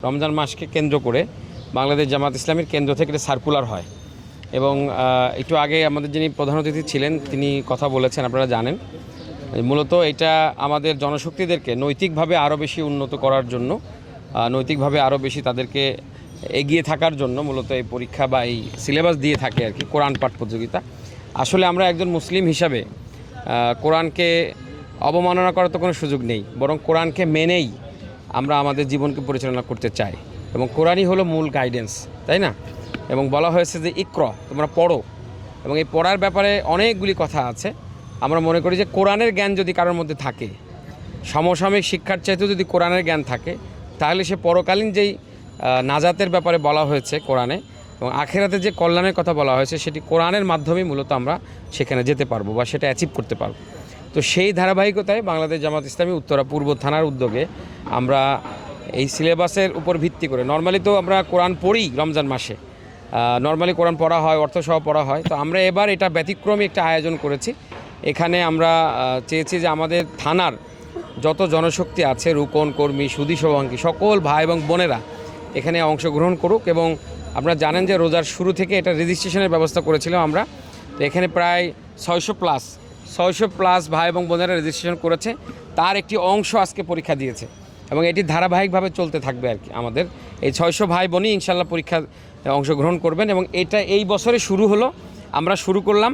রমজান মাসকে কেন্দ্র করে বাংলাদেশ জামাত ইসলামীর কেন্দ্র থেকে একটা সার্কুলার হয় এবং একটু আগে আমাদের যিনি প্রধান অতিথি ছিলেন তিনি কথা বলেছেন, আপনারা জানেন। মূলত এটা আমাদের জনশক্তিদেরকে নৈতিকভাবে আরও বেশি উন্নত করার জন্য, নৈতিকভাবে আরও বেশি তাদেরকে এগিয়ে থাকার জন্য মূলত এই পরীক্ষা বা এই সিলেবাস দিয়ে থাকে আর কি, কোরআন পাঠ প্রতিযোগিতা। আসলে আমরা একজন মুসলিম হিসাবে কোরআনকে অবমাননা করার তো কোনো সুযোগ নেই, বরং কোরআনকে মেনেই আমরা আমাদের জীবনকে পরিচালনা করতে চাই এবং কোরআনই হলো মূল গাইডেন্স, তাই না? এবং বলা হয়েছে যে ইকরা, তোমরা পড়ো, এবং এই পড়ার ব্যাপারে অনেকগুলি কথা আছে। আমরা মনে করি যে কোরআনের জ্ঞান যদি কারোর মধ্যে থাকে, সমসাময়িক শিক্ষার চাইতেও যদি কোরআনের জ্ঞান থাকে, তাহলে সে পরকালীন যেই নাজাতের ব্যাপারে বলা হয়েছে কোরআনে এবং আখেরাতে যে কল্যাণের কথা বলা হয়েছে, সেটি কোরআনের মাধ্যমেই মূলত আমরা সেখানে যেতে পারবো বা সেটা অ্যাচিভ করতে পারবো। তো সেই ধারাবাহিকতায় বাংলাদেশ জামাত ইসলামী উত্তরা পূর্ব থানার উদ্যোগে আমরা এই সিলেবাসের উপর ভিত্তি করে, নর্মালি তো আমরা কোরআন পড়ি রমজান মাসে, নর্মালি কোরআন পড়া হয়, অর্থসহ পড়া হয়। তো আমরা এবার এটা ব্যতিক্রমী একটা আয়োজন করেছি। এখানে আমরা চেয়েছি যে আমাদের থানার যত জনশক্তি আছে, রুকন কর্মী, সুধী শুভাঙ্কী, সকল ভাই এবং বোনেরা এখানে অংশগ্রহণ করুক। এবং আপনারা জানেন যে রোজার শুরু থেকে এটা রেজিস্ট্রেশনের ব্যবস্থা করেছিলাম আমরা। তো এখানে প্রায় 600 প্লাস ভাই এবং বোনেরা রেজিস্ট্রেশন করেছে, তার একটি অংশ আজকে পরীক্ষা দিয়েছে এবং এটি ধারাবাহিকভাবে চলতে থাকবে আর কি। আমাদের এই 600 ভাই বোনই ইনশাল্লাহ পরীক্ষা অংশগ্রহণ করবেন এবং এটা এই বছরে শুরু হলো, আমরা শুরু করলাম।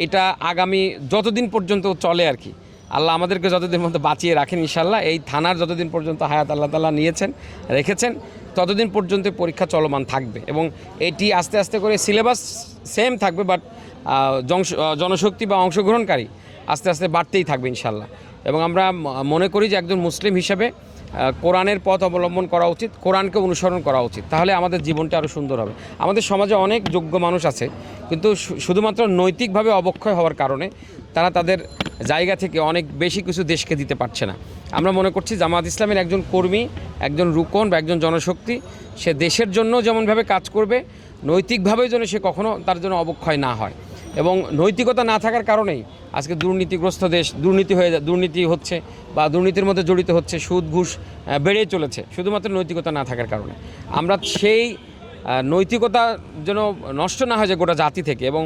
এটা আগামী যতদিন পর্যন্ত চলে আর কি, আল্লাহ আমাদেরকে যতদিন মধ্যে বাঁচিয়ে রাখেন ইনশাল্লাহ, এই থানার যতদিন পর্যন্ত হায়াত আল্লাহ তাআলা রেখেছেন ততদিন পর্যন্ত পরীক্ষা চলমান থাকবে এবং এটি আস্তে আস্তে করে সিলেবাস সেম থাকবে, বাট জনশক্তি বা অংশগ্রহণকারী আস্তে আস্তে বাড়তেই থাকবে ইনশাল্লাহ। এবং আমরা মনে করি যে একজন মুসলিম হিসেবে কোরআনের পথ অবলম্বন করা উচিত, কোরআনকে অনুসরণ করা উচিত, তাহলে আমাদের জীবনটা আরও সুন্দর হবে। আমাদের সমাজে অনেক যোগ্য মানুষ আছে, কিন্তু শুধুমাত্র নৈতিকভাবে অবক্ষয় হওয়ার কারণে তারা তাদের জায়গা থেকে অনেক বেশি কিছু দেশকে দিতে পারছে না। আমরা মনে করছি জামাত ইসলামের একজন কর্মী, একজন রুকন বা একজন জনশক্তি, সে দেশের জন্য যেমনভাবে কাজ করবে, নৈতিকভাবেও যেন সে কখনো তার জন্য অবক্ষয় না হয়। এবং নৈতিকতা না থাকার কারণেই আজকে দুর্নীতিগ্রস্ত দেশ, দুর্নীতি হচ্ছে বা দুর্নীতির মধ্যে জড়িত হচ্ছে, সুদ ঘুষ বেড়েই চলেছে শুধুমাত্র নৈতিকতা না থাকার কারণে। আমরা সেই নৈতিকতা যেন নষ্ট না হয় যে গোটা জাতি থেকে, এবং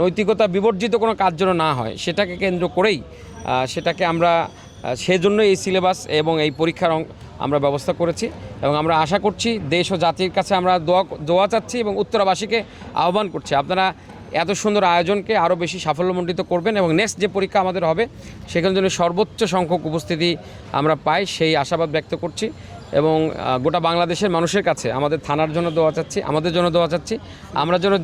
নৈতিকতা বিবর্জিত কোনো কাজ যেন না হয়, সেটাকে কেন্দ্র করেই সেটাকে আমরা সেজন্য এই সিলেবাস এবং এই পরীক্ষার আমরা ব্যবস্থা করেছি। এবং আমরা আশা করছি, দেশ ও জাতির কাছে আমরা দোয়া চাচ্ছি এবং উত্তরাবাসীকে আহ্বান করছি, আপনারা এত সুন্দর আয়োজনকে আরও বেশি সাফল্যমণ্ডিত করবেন এবং নেক্সট যে পরীক্ষা আমাদের হবে সেখানে যেন সর্বোচ্চ সংখ্যক উপস্থিতি আমরা পাই, সেই আশাবাদ ব্যক্ত করছি। এবং গোটা বাংলাদেশের মানুষের কাছে আমাদের থানার জন্য দোয়া চাচ্ছি, আমাদের জন্য দোয়া চাচ্ছি। আমরা যেন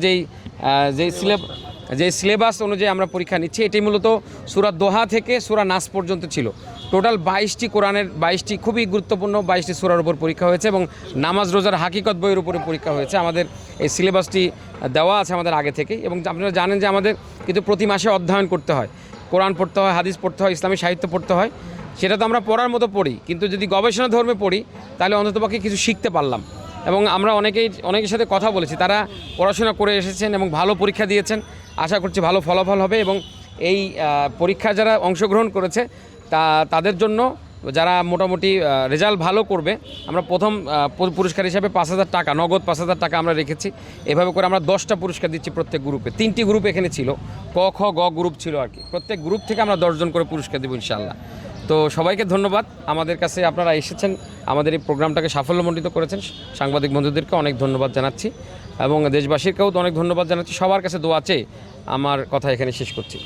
যেই সিলেবাস অনুযায়ী আমরা পরীক্ষা নিচ্ছি, এটি মূলত সূরা দোহা থেকে সূরা নাস পর্যন্ত ছিল। টোটাল 22টি কোরআনের 22টি খুবই গুরুত্বপূর্ণ 22টি সূরার উপর পরীক্ষা হয়েছে এবং নামাজ রোজার হাকিকত বইয়ের উপরে পরীক্ষা হয়েছে। আমাদের এই সিলেবাসটি দেওয়া আছে আমাদের আগে থেকেই। এবং আপনারা জানেন যে আমাদের কিন্তু প্রতি মাসে অধ্যয়ন করতে হয়, কোরআন পড়তে হয়, হাদিস পড়তে হয়, ইসলামী সাহিত্য পড়তে হয়। সেটা তো আমরা পড়ার মতো পড়ি, কিন্তু যদি গবেষণা ধর্মে পড়ি তাহলে অন্ততপক্ষে কিছু শিখতে পারলাম। এবং আমরা অনেকের সাথে কথা বলেছি, তারা পড়াশোনা করে এসেছেন এবং ভালো পরীক্ষা দিয়েছেন। আশা করছি ভালো ফলাফল হবে এবং এই পরীক্ষা যারা অংশগ্রহণ করেছে তাদের জন্য, যারা মোটামুটি রেজাল্ট ভালো করবে, আমরা প্রথম পুরস্কার হিসাবে 5,000 টাকা, নগদ 5,000 টাকা আমরা রেখেছি। এভাবে করে আমরা 10টা পুরস্কার দিচ্ছি প্রত্যেক গ্রুপে। 3টি গ্রুপ এখানে ছিল, ক খ গ গ্রুপ ছিল আর কি। প্রত্যেক গ্রুপ থেকে আমরা 10 জন করে পুরস্কার দেবো ইনশাআল্লাহ। তো সবাইকে ধন্যবাদ, আমাদের কাছে আপনারা এসেছেন, আমাদের এই প্রোগ্রামটাকে সাফল্যমণ্ডিত করেছেন। সাংবাদিক বন্ধুদেরকে অনেক ধন্যবাদ জানাচ্ছি এবং দেশবাসীকেও অনেক ধন্যবাদ জানাচ্ছি। সবার কাছে দোয়া চেয়ে আমার কথা এখানে শেষ করছি।